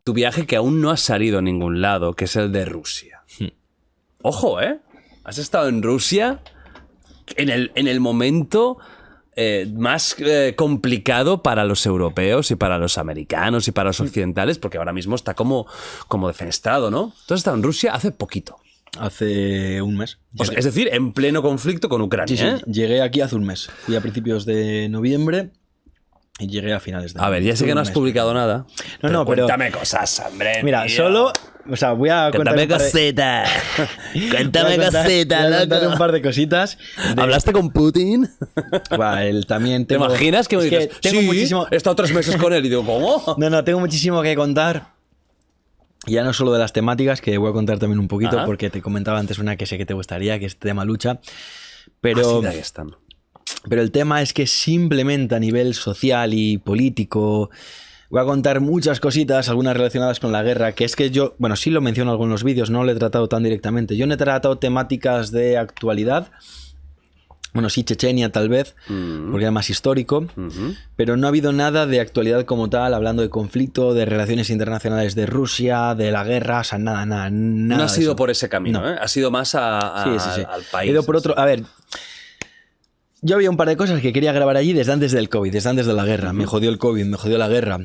Tu viaje que aún no has salido a ningún lado, que es el de Rusia. Ojo, ¿eh? Has estado en Rusia en el momento más complicado para los europeos y para los americanos y para los occidentales, porque ahora mismo está como defenestrado, ¿no? Tú has estado en Rusia hace poquito. Hace un mes. O sea, es decir, en pleno conflicto con Ucrania. Sí, sí. Llegué aquí hace un mes. Fui a principios de noviembre y llegué a finales de A ver, ya sé que no has publicado nada. Pero cuéntame cosas, hombre. Mira, tío. solo... O sea, voy a contar... Cuéntame cosita. Cuéntame cosita, voy a contar loco. un par de cositas. ¿Hablaste con Putin? También ¿Te tengo... imaginas que me es dices, tengo sí, muchísimo... he estado 3 meses con él? Y digo, ¿cómo? No, tengo muchísimo que contar. Ya no solo de las temáticas, que voy a contar también un poquito, Ajá. porque te comentaba antes una que sé que te gustaría, que es tema lucha. Ah, Pero... sí, de ahí están. Pero el tema es que simplemente a nivel social y político voy a contar muchas cositas, algunas relacionadas con la guerra, que es que yo, bueno, sí lo menciono en algunos vídeos, no lo he tratado tan directamente. Yo no he tratado temáticas de actualidad, bueno, sí, Chechenia tal vez, porque era más histórico, pero no ha habido nada de actualidad como tal, hablando de conflicto, de relaciones internacionales de Rusia, de la guerra, o sea, nada. No ha sido por ese camino, No. ¿eh? Ha sido más Sí. al país. He ido por otro... A ver... Yo había un par de cosas que quería grabar allí desde antes del COVID, desde antes de la guerra. Me jodió el COVID, me jodió la guerra.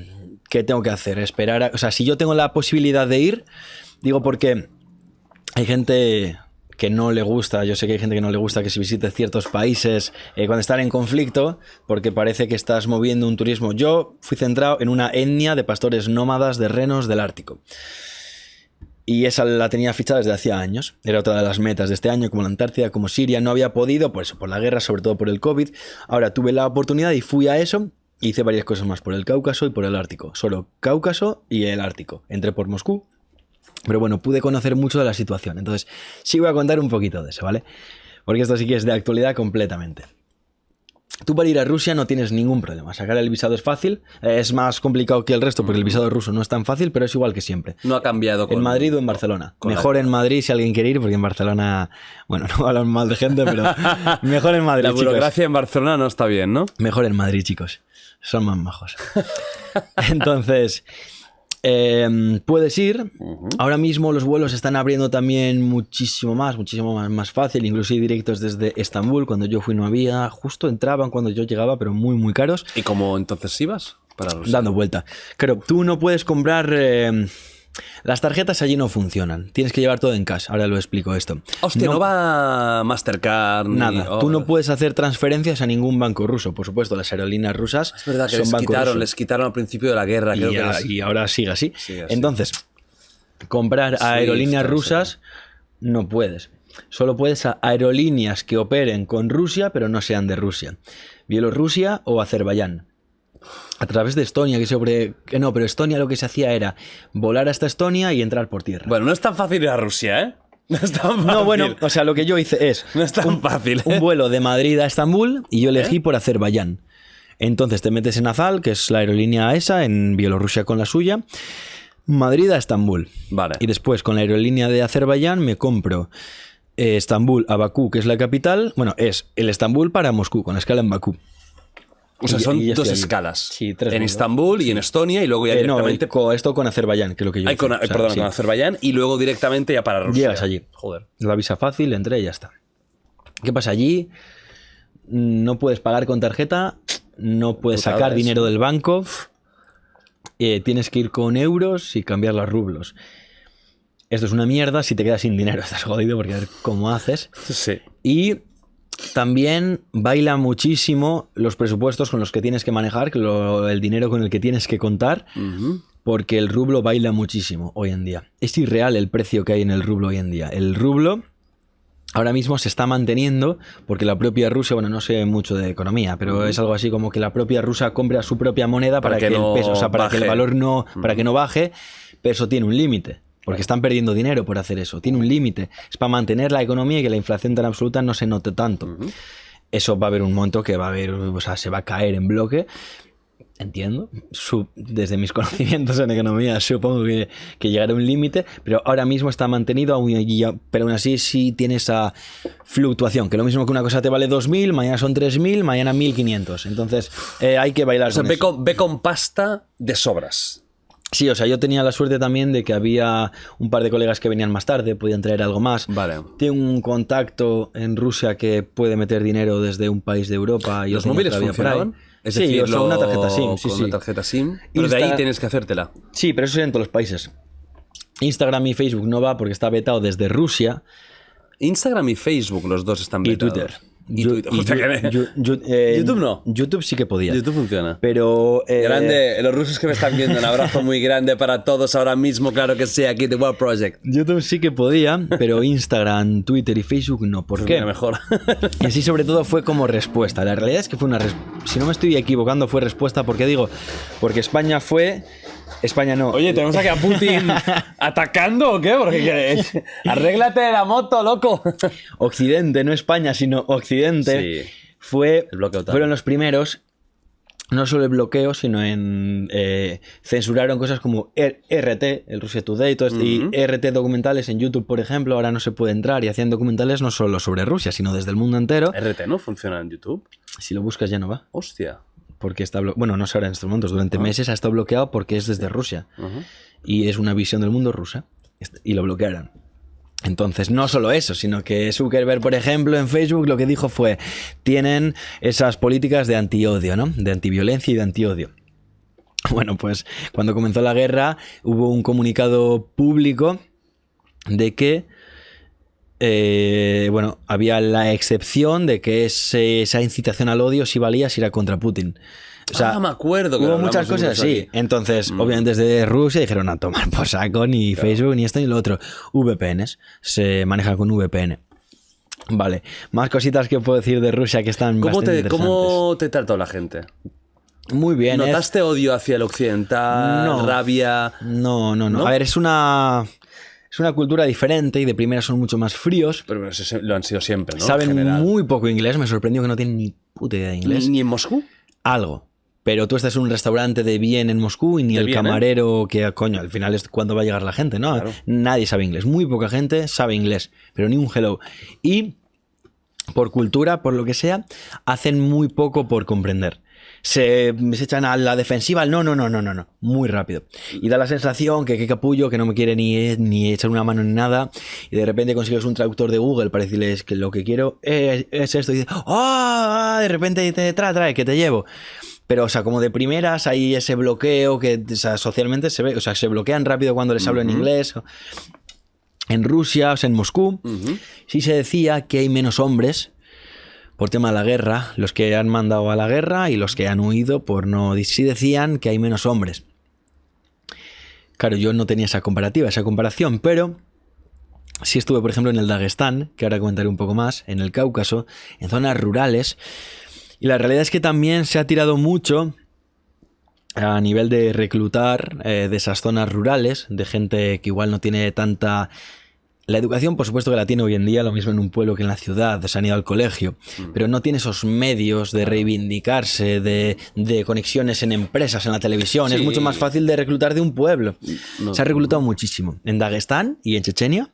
¿Qué tengo que hacer? Esperar a... O sea, si yo tengo la posibilidad de ir, digo porque hay gente que no le gusta, yo sé que hay gente que no le gusta que se visite ciertos países cuando están en conflicto, porque parece que estás moviendo un turismo. Yo fui centrado en una etnia de pastores nómadas de renos del Ártico. Y esa la tenía fichada desde hacía años. Era otra de las metas de este año, como la Antártida, como Siria. No había podido, por eso, por la guerra, sobre todo por el COVID. Ahora tuve la oportunidad y fui a eso. Hice varias cosas más por el Cáucaso y por el Ártico. Solo Cáucaso y el Ártico. Entré por Moscú. Pero bueno, pude conocer mucho de la situación. Entonces, sí voy a contar un poquito de eso, ¿vale? Porque esto sí que es de actualidad completamente. Tú para ir a Rusia no tienes ningún problema. Sacar el visado es fácil. Es más complicado que el resto porque el visado ruso no es tan fácil, pero es igual que siempre. No ha cambiado ¿En Madrid o en Barcelona? Mejor en Madrid si alguien quiere ir, porque en Barcelona... Bueno, no hablan mal de gente, pero mejor en Madrid, La chicos. burocracia en Barcelona no está bien, ¿no? Mejor en Madrid, chicos. Son más majos. Entonces... puedes ir. Ahora mismo los vuelos están abriendo también muchísimo más fácil, inclusive directos desde Estambul. Cuando yo fui no había, justo entraban cuando yo llegaba, pero muy muy caros. ¿Y cómo entonces ibas para Rusia? Dando vuelta. Claro, tú no puedes comprar... las tarjetas allí no funcionan. Tienes que llevar todo en cash. Ahora lo explico esto. Hostia, no va Mastercard ni... Nada. Tú no puedes hacer transferencias a ningún banco ruso. Por supuesto, las aerolíneas rusas Es verdad que son bancos rusos. les quitaron al principio de la guerra. Creo que Y ahora sigue así. Sigue así. Entonces, comprar a aerolíneas rusas no puedes. Solo puedes a aerolíneas que operen con Rusia, pero no sean de Rusia. Bielorrusia o Azerbaiyán. A través de Estonia, no, pero Estonia lo que se hacía era volar hasta Estonia y entrar por tierra. Bueno, no es tan fácil ir a Rusia, ¿eh? No es tan fácil. No, bueno, o sea, lo que yo hice es No es tan fácil, ¿eh? un vuelo de Madrid a Estambul y yo elegí por Azerbaiyán. Entonces te metes en Azal, que es la aerolínea esa, en Bielorrusia con la suya, Madrid a Estambul. Vale. Y después con la aerolínea de Azerbaiyán me compro Estambul a Bakú, que es la capital. Bueno, es el Estambul para Moscú, con la escala en Bakú. O sea, Y- son y ya 2 estoy allí. escalas. Sí, 3 En vuelos. Estambul y en Estonia y luego ya directamente... esto con Azerbaiyán, que es lo que yo hice. con O sea, perdón, sí. con Azerbaiyán y luego directamente ya para Rusia. Llegas allí. Joder. La visa fácil, entré y ya está. ¿Qué pasa allí? No puedes pagar con tarjeta, no puedes Putada sacar eso. dinero del banco, tienes que ir con euros y cambiar a rublos. Esto es una mierda, si te quedas sin dinero estás jodido porque a ver cómo haces. Sí. Y también baila muchísimo los presupuestos con los que tienes que manejar, el dinero con el que tienes que contar, porque el rublo baila muchísimo hoy en día. Es irreal el precio que hay en el rublo hoy en día. El rublo ahora mismo se está manteniendo porque la propia Rusia, bueno, no sé mucho de economía, pero es algo así como que la propia Rusia compra su propia moneda para que no el peso, o sea, para que el baje. valor no, para que no baje, pero eso tiene un límite. Porque están perdiendo dinero por hacer eso. Tiene un límite. Es para mantener la economía y que la inflación tan absoluta no se note tanto. Eso va a haber un momento que va a haber, o sea, se va a caer en bloque. entiendo, desde mis conocimientos en economía supongo que llegará a un límite, pero ahora mismo está mantenido, pero aún así sí tiene esa fluctuación, que lo mismo que una cosa te vale 2.000, mañana son 3.000, mañana 1.500, entonces hay que bailar con eso. Ve con pasta de sobras. Sí, o sea, yo tenía la suerte también de que había un par de colegas que venían más tarde, podían traer algo más. Vale. Tengo un contacto en Rusia que puede meter dinero desde un país de Europa. Y ¿Los móviles funcionaban? Es decir, o sea, una tarjeta SIM. Sí, con sí. una tarjeta SIM, pero de ahí tienes que hacértela. Sí, pero eso es en todos los países. Instagram y Facebook no va porque está vetado desde Rusia. Instagram y Facebook, los dos están vetados. Y Twitter. YouTube no. YouTube sí que podía. YouTube funciona. Pero. Grande, los rusos que me están viendo, un abrazo muy grande para todos ahora mismo, claro que sí, aquí The World Project. YouTube sí que podía, pero Instagram, Twitter y Facebook no. ¿Por qué? Mejor. Y así sobre todo fue como respuesta. La realidad es que fue una respuesta. Si no me estoy equivocando, fue respuesta. ¿Por qué digo? Porque España fue. España no. Oye, ¿tenemos aquí a Putin atacando o qué? Porque queréis. Arréglate la moto, loco. Occidente, no España, sino Occidente. Sí. Fueron los primeros. No solo el bloqueo, sino en censuraron cosas como RT, el Russia Today, todo esto, y RT documentales en YouTube, por ejemplo, ahora no se puede entrar y hacían documentales no solo sobre Rusia, sino desde el mundo entero. ¿RT no funciona en YouTube? Si lo buscas ya no va. Hostia. Porque está bueno, no sé ahora en estos momentos, durante meses ha estado bloqueado porque es desde Rusia. Y es una visión del mundo rusa. Y lo bloquearon. Entonces, no solo eso, sino que Zuckerberg, por ejemplo, en Facebook lo que dijo fue, tienen esas políticas de antiodio, ¿no? De antiviolencia y de antiodio. Bueno, pues cuando comenzó la guerra hubo un comunicado público de que había la excepción de que esa incitación al odio sí valía si era contra Putin. O sea, me acuerdo. Hubo muchas cosas así. Aquí. Entonces, obviamente desde Rusia dijeron a tomar por saco ni Facebook, ni esto ni lo otro. VPNs. Se maneja con VPN. Vale. Más cositas que puedo decir de Rusia que están bastante interesantes. ¿Cómo te trató la gente? Muy bien. ¿Notaste odio hacia el occidental? No, ¿Rabia? No. A ver, es una cultura diferente y de primera son mucho más fríos. Pero lo han sido siempre, ¿no? Saben muy poco inglés. Me sorprendió que no tienen ni puta idea de inglés. ¿Ni en Moscú? Algo. Pero tú estás en un restaurante de bien en Moscú y ni el camarero que, coño, al final es cuando va a llegar la gente, ¿no? Claro. Nadie sabe inglés. Muy poca gente sabe inglés, pero ni un hello. Y por cultura, por lo que sea, hacen muy poco por comprender. Se echan a la defensiva, no. Muy rápido. Y da la sensación que qué capullo, que no me quiere ni echar una mano en nada. Y de repente consigues un traductor de Google para decirles que lo que quiero es esto. Y dices, de repente te trae, que te llevo. Pero, o sea, como de primeras hay ese bloqueo que, o sea, socialmente se ve, o sea, se bloquean rápido cuando les hablo en inglés. En Rusia, o sea, en Moscú, sí se decía que hay menos hombres por tema de la guerra, los que han mandado a la guerra y los que han huido por no... Sí decían que hay menos hombres. Claro, yo no tenía esa comparación, pero sí estuve, por ejemplo, en el Dagestán, que ahora comentaré un poco más, en el Cáucaso, en zonas rurales. Y la realidad es que también se ha tirado mucho a nivel de reclutar de esas zonas rurales, de gente que igual no tiene tanta... La educación, por supuesto que la tiene hoy en día, lo mismo en un pueblo que en la ciudad, se han ido al colegio, pero no tiene esos medios de reivindicarse, de conexiones en empresas, en la televisión. Sí. Es mucho más fácil de reclutar de un pueblo. Se ha reclutado muchísimo. En Dagestán y en Chechenia,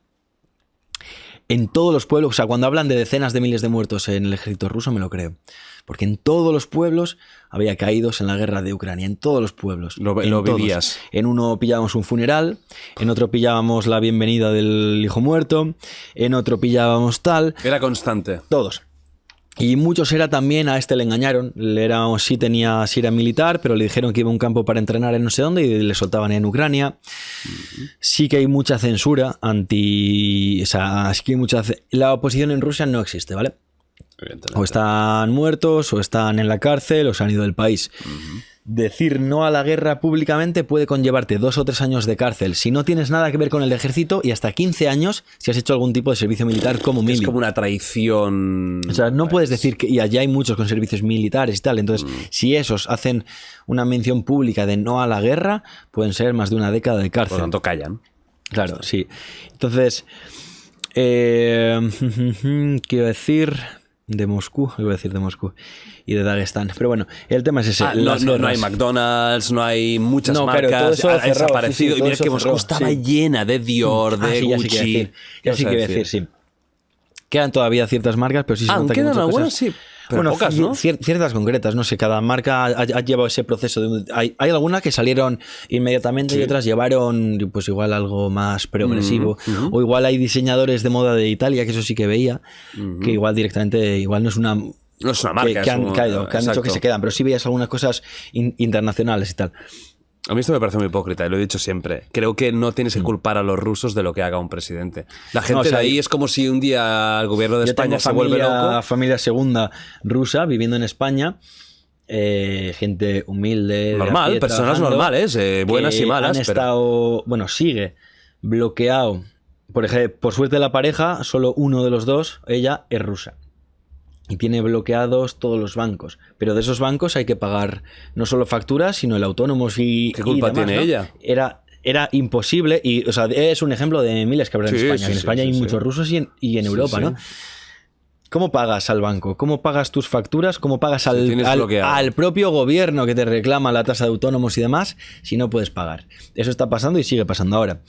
en todos los pueblos, o sea, cuando hablan de decenas de miles de muertos en el ejército ruso, me lo creo. Porque en todos los pueblos había caídos en la guerra de Ucrania, en todos los pueblos. Lo vivías. En uno pillábamos un funeral, en otro pillábamos la bienvenida del hijo muerto, en otro pillábamos tal... Era constante. Todos. Y muchos era también, a este le engañaron, sí era militar, pero le dijeron que iba a un campo para entrenar en no sé dónde y le soltaban en Ucrania. Sí que hay mucha censura o sea, sí que hay la oposición en Rusia no existe, ¿vale? O están muertos, o están en la cárcel, o se han ido del país. Decir no a la guerra públicamente puede conllevarte 2 o 3 años de cárcel si no tienes nada que ver con el ejército y hasta 15 años si has hecho algún tipo de servicio militar como mili. Es como una traición. O sea, no puedes decir que... Y allá hay muchos con servicios militares y tal. Entonces, si esos hacen una mención pública de no a la guerra, pueden ser más de una década de cárcel. Por lo tanto, callan. Claro, sí. Entonces, quiero decir... de Moscú, iba a decir de Moscú, y de Dagestán. Pero bueno, el tema es ese. No hay McDonald's, no hay muchas marcas, claro, todo eso ha cerrado, desaparecido. sí, Y mira todo que eso Moscú cerrado, estaba sí. llena de Dior, de Sí, Gucci. ya sí que iba a decir, sí. Quedan todavía ciertas marcas, pero sí se nota que quedan muchas algunas, cosas... sí. Pero pocas, ¿no? Ciertas concretas, no sé, cada marca ha llevado ese proceso. Hay algunas que salieron inmediatamente y otras llevaron pues igual algo más progresivo. O igual hay diseñadores de moda de Italia, que eso sí que veía, que igual directamente, igual no es una... No es una marca. Que han dicho que se quedan, pero sí veías algunas cosas internacionales y tal. A mí esto me parece muy hipócrita y lo he dicho siempre. Creo que no tienes que culpar a los rusos de lo que haga un presidente. La gente de ahí es como si un día el gobierno de España se vuelve loco. Familia segunda rusa viviendo en España, gente humilde. Normal, personas normales, buenas y malas. Han estado, sigue bloqueado. Por ejemplo, por suerte de la pareja, solo uno de los dos, ella, es rusa. Y tiene bloqueados todos los bancos. Pero de esos bancos hay que pagar no solo facturas, sino el autónomos y ¿Qué culpa demás, tiene ella? Era imposible. Y, o sea, es un ejemplo de miles que habrá en España. En España hay muchos rusos y en Europa, ¿no? ¿Cómo pagas al banco? ¿Cómo pagas tus facturas? ¿Cómo pagas al propio gobierno que te reclama la tasa de autónomos y demás si no puedes pagar? Eso está pasando y sigue pasando ahora.